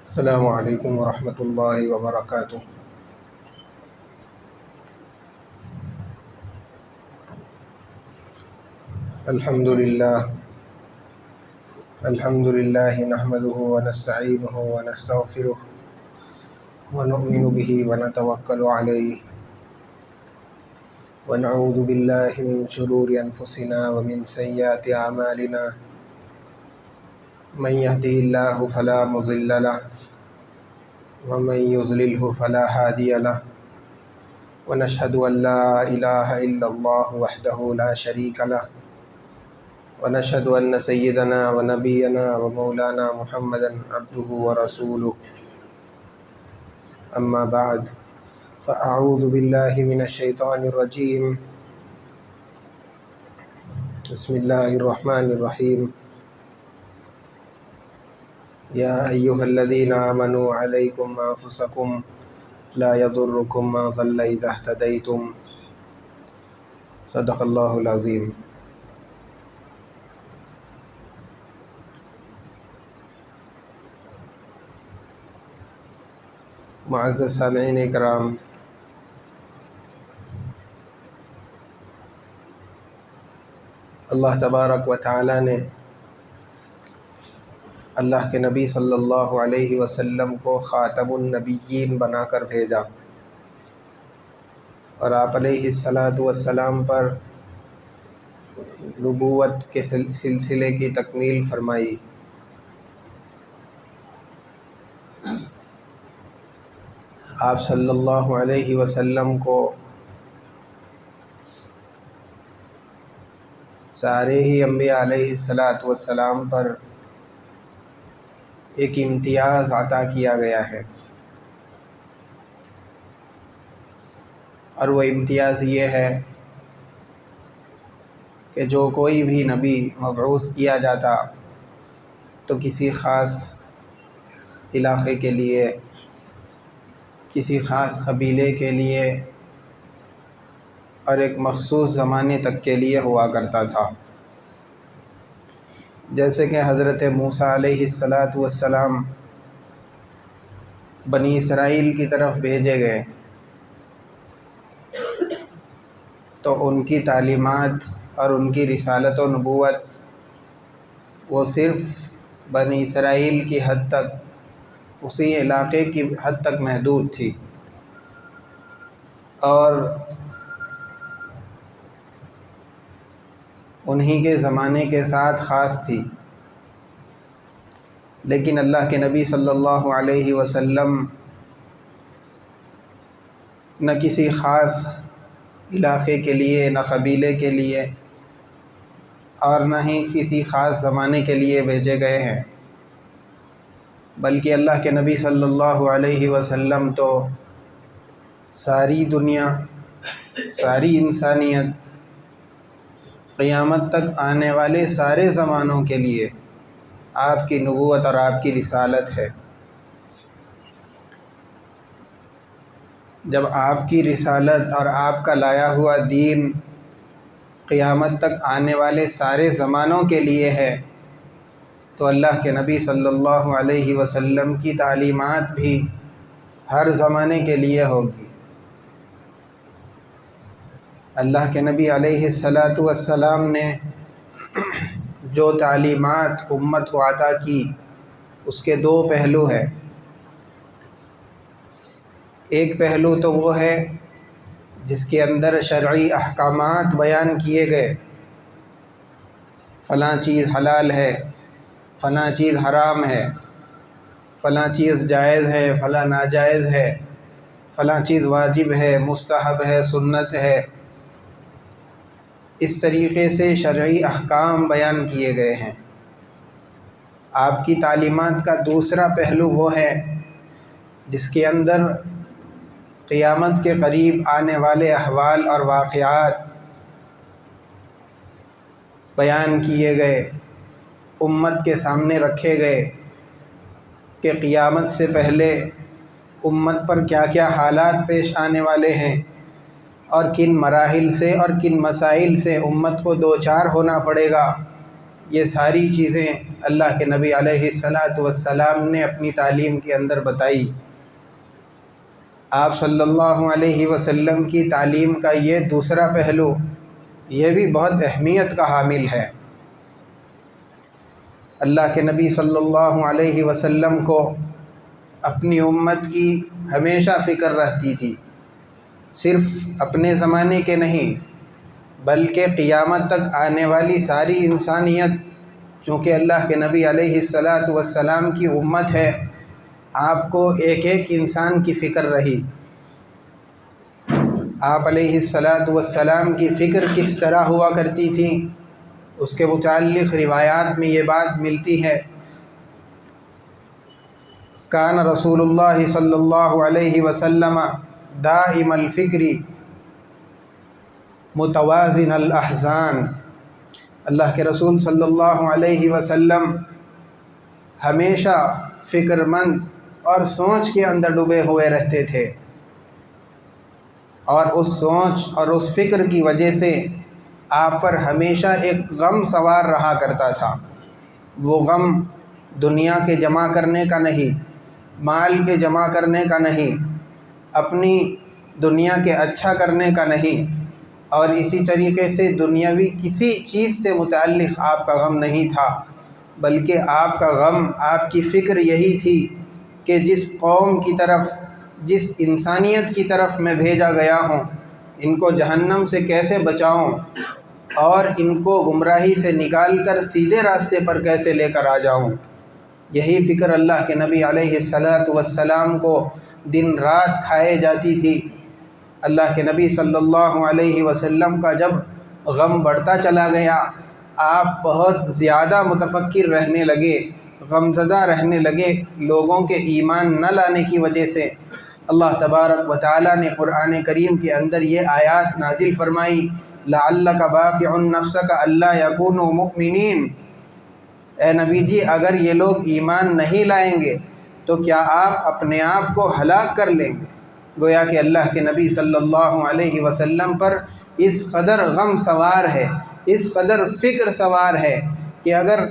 السلام علیکم ورحمۃ اللہ وبرکاتہ۔ الحمد للہ نحمده ونستعینه ونستغفره ونؤمن به ونتوکل علیہ ونعوذ باللہ من شرور انفسنا ومن سیئات اعمالنا، من يهده الله فلا مضل له ومن يضلله فلا هادي له، ونشهد أن لا إله إلا الله وحده لا شريك له، ونشهد أن سيدنا ونبينا ومولانا محمدا عبده ورسوله، أما بعد فأعوذ بالله من الشيطان الرجيم، بسم الله الرحمن الرحيم، يا أيها الذين آمنوا عليكم أنفسكم لا يضركم من ضل إذا اهتديتم، صدق الله العظيم۔ معزز سامعین اکرام، اللہ تبارک و تعالی نے اللہ کے نبی صلی اللہ علیہ وسلم کو خاتم النبیین بنا کر بھیجا، اور آپ علیہ السلام پر نبوت کے سلسلے کی تکمیل فرمائی۔ آپ صلی اللہ علیہ وسلم کو سارے ہی انبیاء علیہ السلام پر ایک امتیاز عطا کیا گیا ہے، اور وہ امتیاز یہ ہے کہ جو کوئی بھی نبی مبعوث کیا جاتا تو کسی خاص علاقے کے لیے، کسی خاص قبیلے کے لیے اور ایک مخصوص زمانے تک کے لیے ہوا کرتا تھا۔ جیسے کہ حضرت موسیٰ علیہ السلام بنی اسرائیل کی طرف بھیجے گئے تو ان کی تعلیمات اور ان کی رسالت و نبوت وہ صرف بنی اسرائیل کی حد تک، اسی علاقے کی حد تک محدود تھی، اور انہی کے زمانے کے ساتھ خاص تھی۔ لیکن اللہ کے نبی صلی اللہ علیہ وسلم نہ کسی خاص علاقے کے لیے، نہ قبیلے کے لیے، اور نہ ہی کسی خاص زمانے کے لیے بھیجے گئے ہیں، بلکہ اللہ کے نبی صلی اللہ علیہ وسلم تو ساری دنیا، ساری انسانیت، قیامت تک آنے والے سارے زمانوں کے لیے آپ کی نبوت اور آپ کی رسالت ہے۔ جب آپ کی رسالت اور آپ کا لایا ہوا دین قیامت تک آنے والے سارے زمانوں کے لیے ہے تو اللہ کے نبی صلی اللہ علیہ وسلم کی تعلیمات بھی ہر زمانے کے لیے ہوگی۔ اللہ کے نبی علیہ السلام نے جو تعلیمات امت کو عطا کی اس کے دو پہلو ہیں۔ ایک پہلو تو وہ ہے جس کے اندر شرعی احکامات بیان کیے گئے، فلاں چیز حلال ہے، فلاں چیز حرام ہے، فلاں چیز جائز ہے، فلاں ناجائز ہے، فلاں چیز واجب ہے، مستحب ہے، سنت ہے، اس طریقے سے شرعی احکام بیان کیے گئے ہیں۔ آپ کی تعلیمات کا دوسرا پہلو وہ ہے جس کے اندر قیامت کے قریب آنے والے احوال اور واقعات بیان کیے گئے، امت کے سامنے رکھے گئے کہ قیامت سے پہلے امت پر کیا کیا حالات پیش آنے والے ہیں، اور کن مراحل سے اور کن مسائل سے امت کو دوچار ہونا پڑے گا۔ یہ ساری چیزیں اللہ کے نبی علیہ الصلاۃ والسلام نے اپنی تعلیم کے اندر بتائی۔ آپ صلی اللہ علیہ وسلم کی تعلیم کا یہ دوسرا پہلو یہ بھی بہت اہمیت کا حامل ہے۔ اللہ کے نبی صلی اللہ علیہ وسلم کو اپنی امت کی ہمیشہ فکر رہتی تھی، صرف اپنے زمانے کے نہیں بلکہ قیامت تک آنے والی ساری انسانیت، چونکہ اللہ کے نبی علیہ الصلاۃ والسلام کی امت ہے، آپ کو ایک ایک انسان کی فکر رہی۔ آپ علیہ الصلاۃ والسلام کی فکر کس طرح ہوا کرتی تھی، اس کے متعلق روایات میں یہ بات ملتی ہے، کان رسول اللہ صلی اللہ علیہ وسلم دائم الفکر متوازن الاحزان۔ اللہ کے رسول صلی اللہ علیہ وسلم ہمیشہ فکر مند اور سوچ کے اندر ڈوبے ہوئے رہتے تھے، اور اس سوچ اور اس فکر کی وجہ سے آپ پر ہمیشہ ایک غم سوار رہا کرتا تھا۔ وہ غم دنیا کے جمع کرنے کا نہیں، مال کے جمع کرنے کا نہیں، اپنی دنیا کے اچھا کرنے کا نہیں، اور اسی طریقے سے دنیاوی کسی چیز سے متعلق آپ کا غم نہیں تھا، بلکہ آپ کا غم، آپ کی فکر یہی تھی کہ جس قوم کی طرف، جس انسانیت کی طرف میں بھیجا گیا ہوں، ان کو جہنم سے کیسے بچاؤں اور ان کو گمراہی سے نکال کر سیدھے راستے پر کیسے لے کر آ جاؤں۔ یہی فکر اللہ کے نبی علیہ الصلاۃ والسلام کو دن رات کھائے جاتی تھی۔ اللہ کے نبی صلی اللہ علیہ وسلم کا جب غم بڑھتا چلا گیا، آپ بہت زیادہ متفکر رہنے لگے، غمزدہ رہنے لگے لوگوں کے ایمان نہ لانے کی وجہ سے۔ اللہ تبارک و تعالیٰ نے قرآن کریم کے اندر یہ آیات نازل فرمائی، لعلک باخع نفسک الا یکونوا مؤمنین۔ اے نبی جی، اگر یہ لوگ ایمان نہیں لائیں گے تو کیا آپ اپنے آپ کو ہلاک کر لیں گے؟ گویا کہ اللہ کے نبی صلی اللہ علیہ وسلم پر اس قدر غم سوار ہے، اس قدر فکر سوار ہے کہ اگر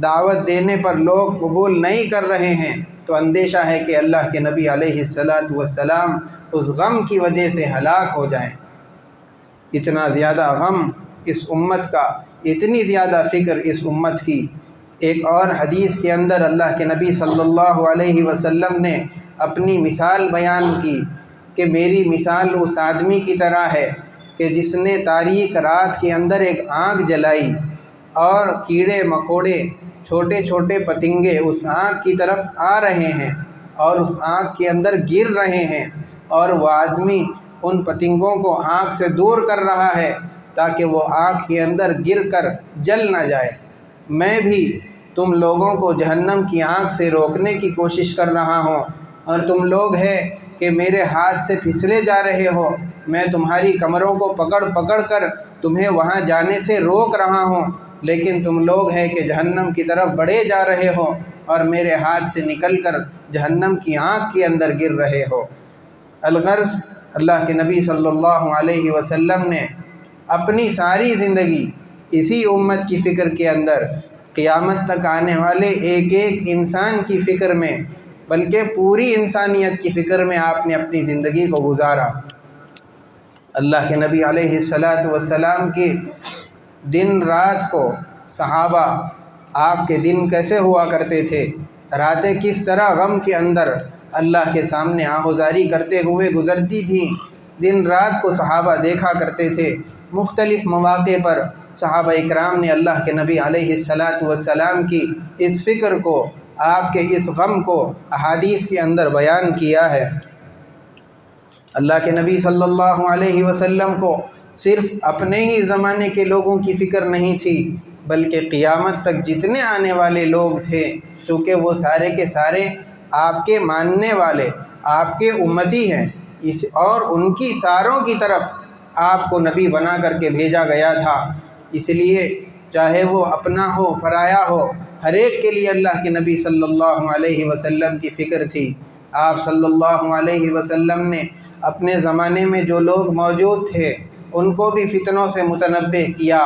دعوت دینے پر لوگ قبول نہیں کر رہے ہیں تو اندیشہ ہے کہ اللہ کے نبی علیہ الصلاۃ والسلام اس غم کی وجہ سے ہلاک ہو جائیں۔ اتنا زیادہ غم اس امت کا، اتنی زیادہ فکر اس امت کی۔ ایک اور حدیث کے اندر اللہ کے نبی صلی اللہ علیہ وسلم نے اپنی مثال بیان کی کہ میری مثال اس آدمی کی طرح ہے کہ جس نے تاریک رات کے اندر ایک آگ جلائی اور کیڑے مکوڑے، چھوٹے چھوٹے پتنگے اس آگ کی طرف آ رہے ہیں اور اس آگ کے اندر گر رہے ہیں، اور وہ آدمی ان پتنگوں کو آگ سے دور کر رہا ہے تاکہ وہ آگ کے اندر گر کر جل نہ جائے۔ میں بھی تم لوگوں کو جہنم کی آگ سے روکنے کی کوشش کر رہا ہوں، اور تم لوگ ہیں کہ میرے ہاتھ سے پھسلے جا رہے ہو، میں تمہاری کمروں کو پکڑ پکڑ کر تمہیں وہاں جانے سے روک رہا ہوں، لیکن تم لوگ ہیں کہ جہنم کی طرف بڑھے جا رہے ہو اور میرے ہاتھ سے نکل کر جہنم کی آگ کے اندر گر رہے ہو۔ الغرض اللہ کے نبی صلی اللہ علیہ وسلم نے اپنی ساری زندگی اسی امت کی فکر کے اندر، قیامت تک آنے والے ایک ایک انسان کی فکر میں، بلکہ پوری انسانیت کی فکر میں آپ نے اپنی زندگی کو گزارا۔ اللہ کے نبی علیہ الصلاۃ والسلام کی دن رات کو صحابہ، آپ کے دن کیسے ہوا کرتے تھے، راتیں کس طرح غم کے اندر اللہ کے سامنے آہوزاری کرتے ہوئے گزرتی تھیں، دن رات کو صحابہ دیکھا کرتے تھے۔ مختلف مواقع پر صحابہ اکرام نے اللہ کے نبی علیہ الصلاۃ والسلام کی اس فکر کو، آپ کے اس غم کو احادیث کے اندر بیان کیا ہے۔ اللہ کے نبی صلی اللہ علیہ وسلم کو صرف اپنے ہی زمانے کے لوگوں کی فکر نہیں تھی، بلکہ قیامت تک جتنے آنے والے لوگ تھے، چونکہ وہ سارے کے سارے آپ کے ماننے والے، آپ کے امتی ہیں، اور ان کی ساروں کی طرف آپ کو نبی بنا کر کے بھیجا گیا تھا۔ اس لیے چاہے وہ اپنا ہو، پرایا ہو، ہر ایک کے لیے اللہ کے نبی صلی اللہ علیہ وسلم کی فکر تھی۔ آپ صلی اللہ علیہ وسلم نے اپنے زمانے میں جو لوگ موجود تھے ان کو بھی فتنوں سے متنبہ کیا،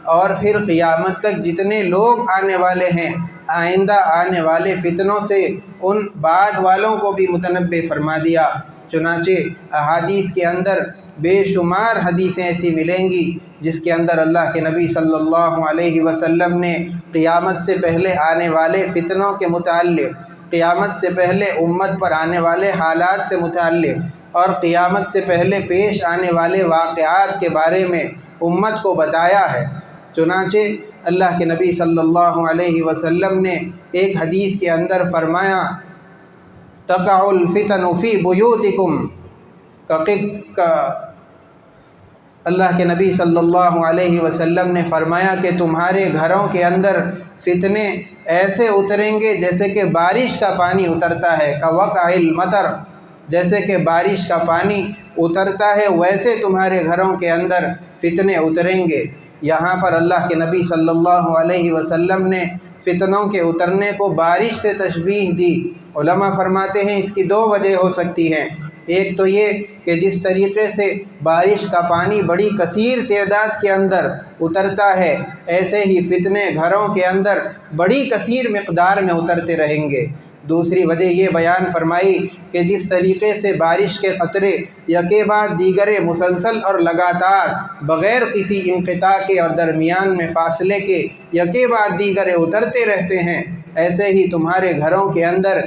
اور پھر قیامت تک جتنے لوگ آنے والے ہیں آئندہ آنے والے فتنوں سے ان بعد والوں کو بھی متنبع فرما دیا۔ چنانچہ احادیث کے اندر بے شمار حدیثیں ایسی ملیں گی جس کے اندر اللہ کے نبی صلی اللہ علیہ وسلم نے قیامت سے پہلے آنے والے فتنوں کے متعلق، قیامت سے پہلے امت پر آنے والے حالات سے متعلق اور قیامت سے پہلے پیش آنے والے واقعات کے بارے میں امت کو بتایا ہے۔ چنانچہ اللہ کے نبی صلی اللہ علیہ وسلم نے ایک حدیث کے اندر فرمایا، تقع الفتن فی بیوتکم، اللہ کے نبی صلی اللہ علیہ وسلم نے فرمایا کہ تمہارے گھروں کے اندر فتنے ایسے اتریں گے جیسے کہ بارش کا پانی اترتا ہے، کوقع المطر، جیسے کہ بارش کا پانی اترتا ہے ویسے تمہارے گھروں کے اندر فتنے اتریں گے۔ یہاں پر اللہ کے نبی صلی اللہ علیہ وسلم نے فتنوں کے اترنے کو بارش سے تشبیہ دی۔ علماء فرماتے ہیں اس کی دو وجہ ہو سکتی ہیں۔ ایک تو یہ کہ جس طریقے سے بارش کا پانی بڑی کثیر تعداد کے اندر اترتا ہے، ایسے ہی فتنے گھروں کے اندر بڑی کثیر مقدار میں اترتے رہیں گے۔ دوسری وجہ یہ بیان فرمائی کہ جس طریقے سے بارش کے قطرے یکے بعد دیگرے مسلسل اور لگاتار بغیر کسی انقطاع کے اور درمیان میں فاصلے کے یکے بعد دیگرے اترتے رہتے ہیں، ایسے ہی تمہارے گھروں کے اندر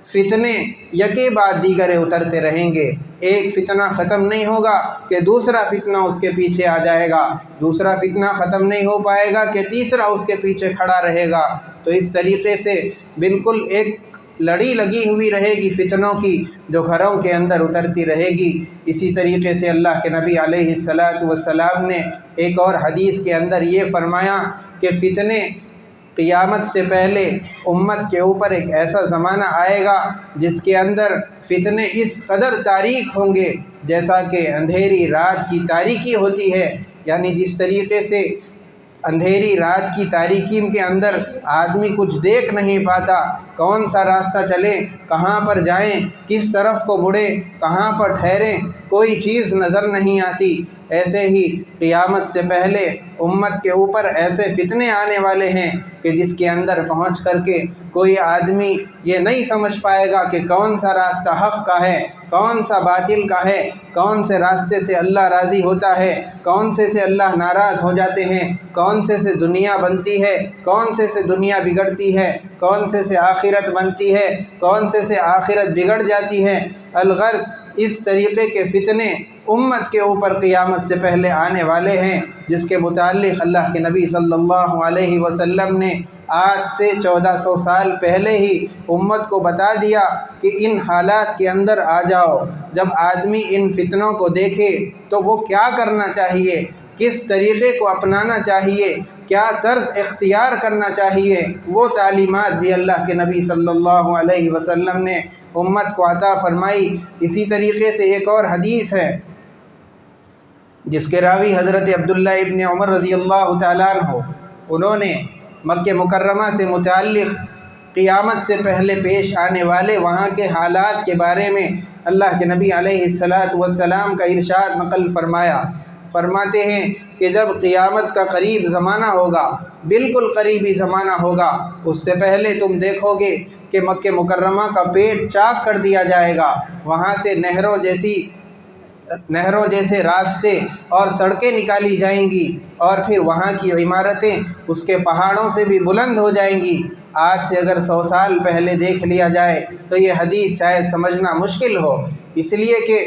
فتنے یکے بعد دیگرے اترتے رہیں گے۔ ایک فتنہ ختم نہیں ہوگا کہ دوسرا فتنہ اس کے پیچھے آ جائے گا، دوسرا فتنہ ختم نہیں ہو پائے گا کہ تیسرا اس کے پیچھے کھڑا رہے گا۔ تو اس طریقے سے بالکل ایک لڑی لگی ہوئی رہے گی فتنوں کی جو گھروں کے اندر اترتی رہے گی۔ اسی طریقے سے اللہ کے نبی علیہ السلام نے ایک اور حدیث کے اندر یہ فرمایا کہ فتنے قیامت سے پہلے امت کے اوپر ایک ایسا زمانہ آئے گا جس کے اندر فتنے اس قدر تاریک ہوں گے جیسا کہ اندھیری رات کی تاریکی ہوتی ہے۔ یعنی جس طریقے سے اندھیری رات کی تاریکی کے اندر آدمی کچھ دیکھ نہیں پاتا، کون سا راستہ چلیں، کہاں پر جائیں، کس طرف کو مڑیں، کہاں پر ٹھہریں، کوئی چیز نظر نہیں آتی، ایسے ہی قیامت سے پہلے امت کے اوپر ایسے فتنے آنے والے ہیں کہ جس کے اندر پہنچ کر کے کوئی آدمی یہ نہیں سمجھ پائے گا کہ کون سا راستہ حق کا ہے، کون سا باطل کا ہے، کون سے راستے سے اللہ راضی ہوتا ہے، کون سے اللہ ناراض ہو جاتے ہیں، کون سے دنیا بنتی ہے، کون سے دنیا بگڑتی ہے، کون سے آخرت بنتی ہے، کون سے آخرت بگڑ جاتی ہے۔ الغرض اس طریقے کے فتنے امت کے اوپر قیامت سے پہلے آنے والے ہیں، جس کے متعلق اللہ کے نبی صلی اللہ علیہ وسلم نے آج سے 1400 سال پہلے ہی امت کو بتا دیا کہ ان حالات کے اندر آ جاؤ۔ جب آدمی ان فتنوں کو دیکھے تو وہ کیا کرنا چاہیے، کس طریقے کو اپنانا چاہیے، کیا طرز اختیار کرنا چاہیے، وہ تعلیمات بھی اللہ کے نبی صلی اللہ علیہ وسلم نے امت کو عطا فرمائی۔ اسی طریقے سے ایک اور حدیث ہے جس کے راوی حضرت عبداللہ ابن عمر رضی اللہ تعالیٰ عنہ، انہوں نے مکہ مکرمہ سے متعلق قیامت سے پہلے پیش آنے والے وہاں کے حالات کے بارے میں اللہ کے نبی علیہ السلام کا ارشاد نقل فرمایا۔ فرماتے ہیں کہ جب قیامت کا قریب زمانہ ہوگا، بالکل قریبی زمانہ ہوگا، اس سے پہلے تم دیکھو گے کہ مکہ مکرمہ کا پیٹ چاک کر دیا جائے گا، وہاں سے نہروں جیسے راستے اور سڑکیں نکالی جائیں گی، اور پھر وہاں کی عمارتیں اس کے پہاڑوں سے بھی بلند ہو جائیں گی۔ آج سے اگر 100 سال پہلے دیکھ لیا جائے تو یہ حدیث شاید سمجھنا مشکل ہو، اس لیے کہ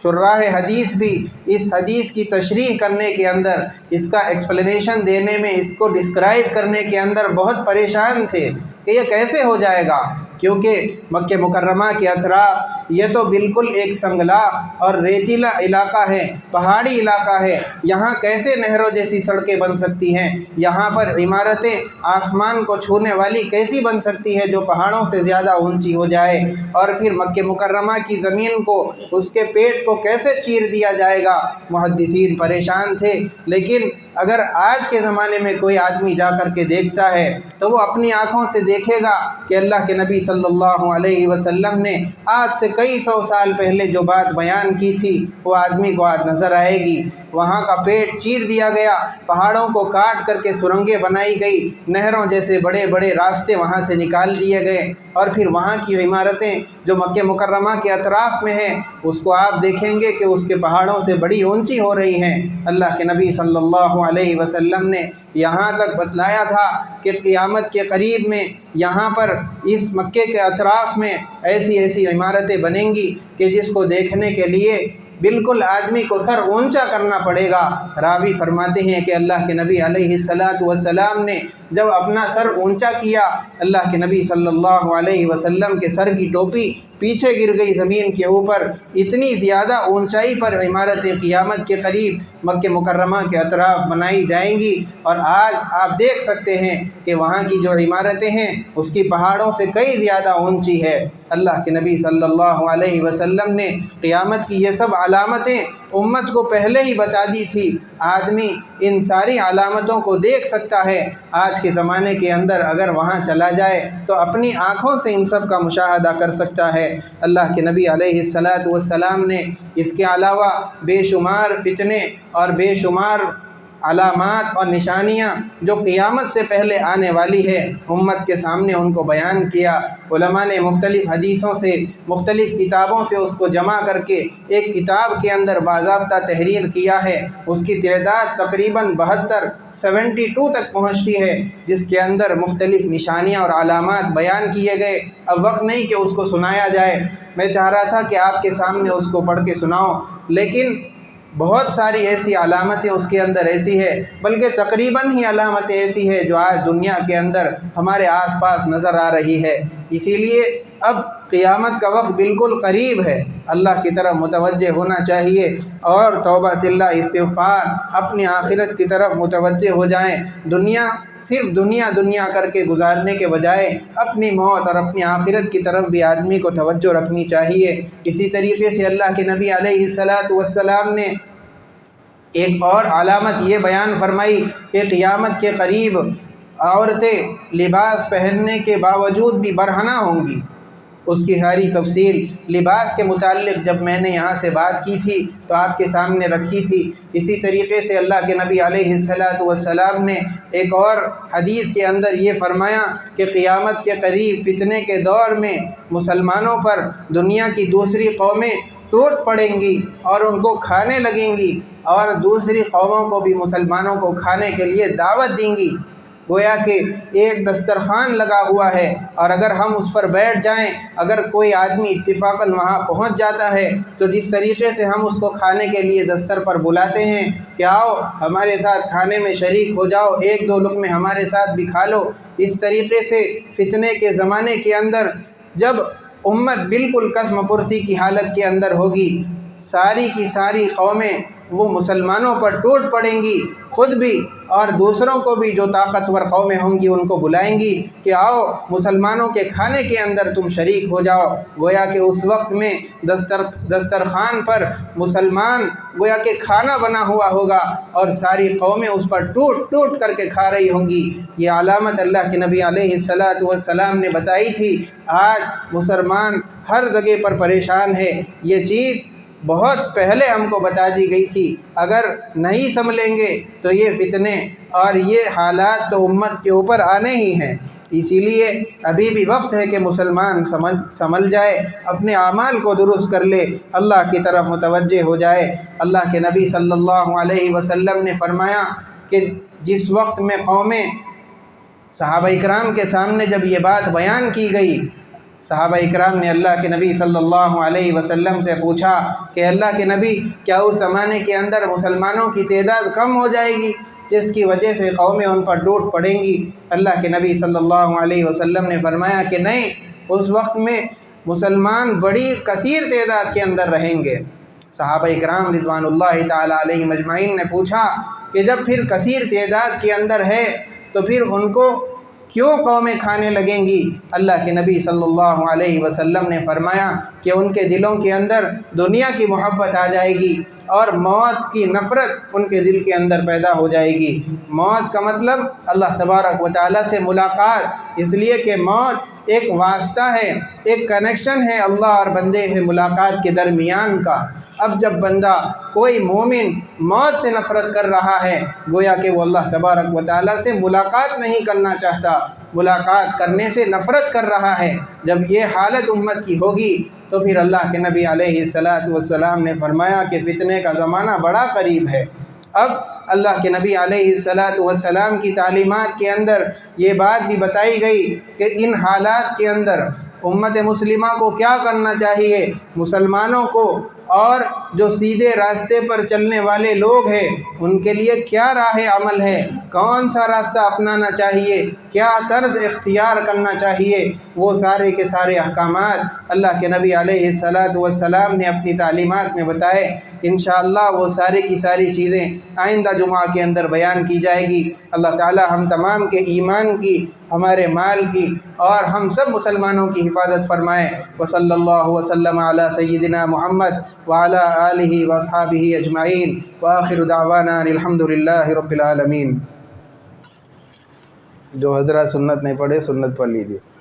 شراح حدیث بھی اس حدیث کی تشریح کرنے کے اندر، اس کا ایکسپلینیشن دینے میں، اس کو ڈسکرائب کرنے کے اندر بہت پریشان تھے کہ یہ کیسے ہو جائے گا، کیونکہ مکہ مکرمہ کے اطراف یہ تو بالکل ایک سنگلا اور ریتیلا علاقہ ہے، پہاڑی علاقہ ہے، یہاں کیسے نہروں جیسی سڑکیں بن سکتی ہیں، یہاں پر عمارتیں آسمان کو چھونے والی کیسی بن سکتی ہے جو پہاڑوں سے زیادہ اونچی ہو جائے، اور پھر مکہ مکرمہ کی زمین کو، اس کے پیٹ کو کیسے چیر دیا جائے گا۔ محدثین پریشان تھے، لیکن اگر آج کے زمانے میں کوئی آدمی جا کر کے دیکھتا ہے تو وہ اپنی آنکھوں سے دیکھے گا کہ اللہ کے نبی صلی اللہ علیہ وسلم نے آج سے کئی 100 سال پہلے جو بات بیان کی تھی وہ آدمی کو آج نظر آئے گی۔ وہاں کا پیٹ چیر دیا گیا، پہاڑوں کو کاٹ کر کے سرنگیں بنائی گئی، نہروں جیسے بڑے بڑے راستے وہاں سے نکال دیے گئے، اور پھر وہاں کی عمارتیں جو مکہ مکرمہ کے اطراف میں ہیں اس کو آپ دیکھیں گے کہ اس کے پہاڑوں سے بڑی اونچی ہو رہی ہیں۔ اللہ کے نبی صلی اللہ علیہ وسلم نے یہاں تک بتلایا تھا کہ قیامت کے قریب میں یہاں پر اس مکے کے اطراف میں ایسی ایسی عمارتیں بنیں گی کہ جس کو دیکھنے کے لیے بالکل آدمی کو سر اونچا کرنا پڑے گا۔ راوی فرماتے ہیں کہ اللہ کے نبی علیہ السلام نے جب اپنا سر اونچا کیا، اللہ کے نبی صلی اللہ علیہ وسلم کے سر کی ٹوپی پیچھے گر گئی زمین کے اوپر۔ اتنی زیادہ اونچائی پر عمارتیں قیامت کے قریب مکہ مکرمہ کے اطراف بنائی جائیں گی، اور آج آپ دیکھ سکتے ہیں کہ وہاں کی جو عمارتیں ہیں اس کی پہاڑوں سے کئی زیادہ اونچی ہے۔ اللہ کے نبی صلی اللہ علیہ وسلم نے قیامت کی یہ سب علامتیں امت کو پہلے ہی بتا دی تھی۔ آدمی ان ساری علامتوں کو دیکھ سکتا ہے۔ آج کے زمانے کے اندر اگر وہاں چلا جائے تو اپنی آنکھوں سے ان سب کا مشاہدہ کر سکتا ہے۔ اللہ کے نبی علیہ السلام نے اس کے علاوہ بے شمار فتنے اور بے شمار علامات اور نشانیاں جو قیامت سے پہلے آنے والی ہے امت کے سامنے ان کو بیان کیا۔ علماء نے مختلف حدیثوں سے، مختلف کتابوں سے اس کو جمع کر کے ایک کتاب کے اندر باضابطہ تحریر کیا ہے۔ اس کی تعداد تقریباً 72 تک پہنچتی ہے، جس کے اندر مختلف نشانیاں اور علامات بیان کیے گئے۔ اب وقت نہیں کہ اس کو سنایا جائے، میں چاہ رہا تھا کہ آپ کے سامنے اس کو پڑھ کے سناؤں، لیکن بہت ساری ایسی علامتیں اس کے اندر ایسی ہے، بلکہ تقریباً ہی علامتیں ایسی ہے جو آج دنیا کے اندر ہمارے آس پاس نظر آ رہی ہے۔ اسی لیے اب قیامت کا وقت بالکل قریب ہے، اللہ کی طرف متوجہ ہونا چاہیے اور توبہ اللہ استغفار، اپنی آخرت کی طرف متوجہ ہو جائیں۔ صرف دنیا کر کے گزارنے کے بجائے اپنی موت اور اپنی آخرت کی طرف بھی آدمی کو توجہ رکھنی چاہیے۔ اسی طریقے سے اللہ کے نبی علیہ السلام نے ایک اور علامت یہ بیان فرمائی کہ قیامت کے قریب عورتیں لباس پہننے کے باوجود بھی برہنہ ہوں گی۔ اس کی ساری تفصیل لباس کے متعلق جب میں نے یہاں سے بات کی تھی تو آپ کے سامنے رکھی تھی۔ اسی طریقے سے اللہ کے نبی علیہ السلام نے ایک اور حدیث کے اندر یہ فرمایا کہ قیامت کے قریب فتنے کے دور میں مسلمانوں پر دنیا کی دوسری قومیں ٹوٹ پڑیں گی اور ان کو کھانے لگیں گی، اور دوسری قوموں کو بھی مسلمانوں کو کھانے کے لیے دعوت دیں گی۔ گویا کہ ایک دسترخوان لگا ہوا ہے، اور اگر ہم اس پر بیٹھ جائیں، اگر کوئی آدمی اتفاقاً وہاں پہنچ جاتا ہے تو جس طریقے سے ہم اس کو کھانے کے لیے دستر پر بلاتے ہیں کہ آؤ ہمارے ساتھ کھانے میں شریک ہو جاؤ، ایک دو لقمے ہمارے ساتھ بھی کھا لو، اس طریقے سے فتنے کے زمانے کے اندر جب امت بالکل قسم پرسی کی حالت کے اندر ہوگی، ساری کی ساری قومیں وہ مسلمانوں پر ٹوٹ پڑیں گی، خود بھی اور دوسروں کو بھی جو طاقتور قومیں ہوں گی ان کو بلائیں گی کہ آؤ مسلمانوں کے کھانے کے اندر تم شریک ہو جاؤ۔ گویا کہ اس وقت میں دسترخوان پر مسلمان گویا کہ کھانا بنا ہوا ہوگا اور ساری قومیں اس پر ٹوٹ ٹوٹ کر کے کھا رہی ہوں گی۔ یہ علامت اللہ کے نبی علیہ السلام نے بتائی تھی۔ آج مسلمان ہر جگہ پر پریشان ہے، یہ چیز بہت پہلے ہم کو بتا دی گئی تھی۔ اگر نہیں سنبھلیں گے تو یہ فتنے اور یہ حالات تو امت کے اوپر آنے ہی ہیں۔ اسی لیے ابھی بھی وقت ہے کہ مسلمان سنبھل جائے، اپنے اعمال کو درست کر لے، اللہ کی طرف متوجہ ہو جائے۔ اللہ کے نبی صلی اللہ علیہ وسلم نے فرمایا کہ جس وقت میں قومیں صحابہ اکرام کے سامنے جب یہ بات بیان کی گئی، صحابہ اکرام نے اللہ کے نبی صلی اللہ علیہ وسلم سے پوچھا کہ اللہ کے نبی کیا اس زمانے کے اندر مسلمانوں کی تعداد کم ہو جائے گی جس کی وجہ سے قومیں ان پر ٹوٹ پڑیں گی؟ اللہ کے نبی صلی اللہ علیہ وسلم نے فرمایا کہ نہیں، اس وقت میں مسلمان بڑی کثیر تعداد کے اندر رہیں گے۔ صحابہ اکرام رضوان اللہ تعالی علیہم اجمعین نے پوچھا کہ جب پھر کثیر تعداد کے اندر ہے تو پھر ان کو کیوں قومیں کھانے لگیں گی؟ اللہ کے نبی صلی اللہ علیہ وسلم نے فرمایا کہ ان کے دلوں کے اندر دنیا کی محبت آ جائے گی اور موت کی نفرت ان کے دل کے اندر پیدا ہو جائے گی۔ موت کا مطلب اللہ تبارک و تعالیٰ سے ملاقات، اس لیے کہ موت ایک واسطہ ہے، ایک کنیکشن ہے اللہ اور بندے کے ملاقات کے درمیان کا۔ اب جب بندہ کوئی مومن موت سے نفرت کر رہا ہے، گویا کہ وہ اللہ تبارک و تعالیٰ سے ملاقات نہیں کرنا چاہتا، ملاقات کرنے سے نفرت کر رہا ہے۔ جب یہ حالت امت کی ہوگی تو پھر اللہ کے نبی علیہ السلام نے فرمایا کہ فتنے کا زمانہ بڑا قریب ہے۔ اب اللہ کے نبی علیہ السلام کی تعلیمات کے اندر یہ بات بھی بتائی گئی کہ ان حالات کے اندر امت مسلمہ کو کیا کرنا چاہیے، مسلمانوں کو اور جو سیدھے راستے پر چلنے والے لوگ ہیں ان کے لیے کیا راہ عمل ہے، کون سا راستہ اپنانا چاہیے، کیا طرز اختیار کرنا چاہیے، وہ سارے کے سارے احکامات اللہ کے نبی علیہ السلام نے اپنی تعلیمات میں بتائے۔ انشاءاللہ وہ ساری کی ساری چیزیں آئندہ جمعہ کے اندر بیان کی جائے گی۔ اللہ تعالی ہم تمام کے ایمان کی، ہمارے مال کی اور ہم سب مسلمانوں کی حفاظت فرمائے۔ وصلی اللہ وسلم علی سیدنا محمد وعلی آلہ واصحابہ اجمعین وآخر دعوانا الحمدللہ رب العالمین۔ جو حضرات سنت نہیں پڑھے سنت پڑھ لیجیے۔